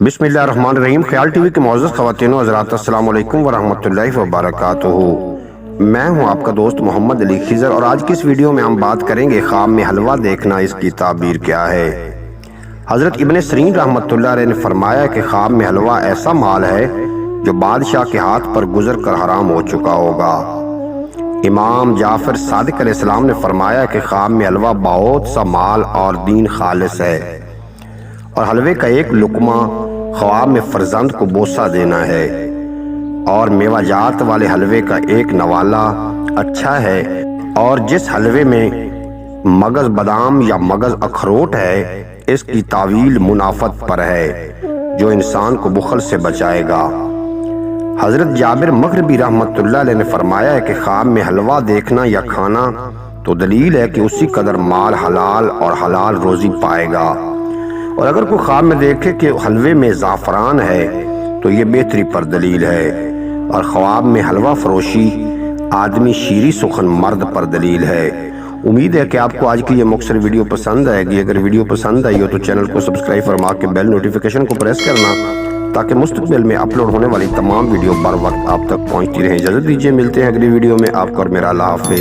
बिस्मिल्लाहिर्रहमानिर्रहीम। ख्याल टीवी के मौजूद ख़वातीन व हज़रात, अस्सलाम वालेकुम वरहमतुल्लाहि वबरकातुहू। मैं हूं आपका दोस्त मोहम्मद अली खिज़र और आज की इस वीडियो में हम बात करेंगे ख्वाब में हलवा देखना, इसकी ताबीर क्या है। हज़रत इब्न सीरीन रहमतुल्लाह अलैह ने फरमाया कि ख्वाब में हलवा ऐसा माल है जो बादशाह के हाथ पर गुजर कर हराम हो चुका होगा। इमाम जाफर सादिक अलैहिस्सलाम ने फरमाया कि ख्वाब में हलवा बहुत सा माल और दीन खालिस है और हलवे का एक लुकमा ख्वाब में फर्जंद को बोसा देना है और मेवाजात वाले हलवे का एक नवाला अच्छा है। और जिस हलवे में मगज बादाम या मगज अखरोट है, इसकी तावील मुनाफत पर है जो इंसान को बुखल से बचाएगा। हजरत जाबिर मग़रिबी रहमतुल्लाह अलैह ने फरमाया है कि ख्वाब में हलवा देखना या खाना तो दलील है कि उसी कदर माल हलाल और हलाल रोजी पाएगा। और अगर कोई ख्वाब में देखे कि हलवे में ज़ाफ़रान है तो ये बेहतरी पर दलील है। और ख्वाब में हलवा फरोशी आदमी शीरी सुखन मर्द पर दलील है। उम्मीद है कि आपको आज की ये मुख्तसर वीडियो पसंद आएगी। अगर वीडियो पसंद आई हो तो चैनल को सब्सक्राइब फरमा के बेल नोटिफिकेशन को प्रेस करना ताकि मुस्तकबिल में अपलोड होने वाली तमाम वीडियो बर वक्त आप तक पहुँचती रहें। इजाज़त दीजिए, मिलते हैं अगली वीडियो में। आपको और मेरा अल्लाह हाफ़िज़।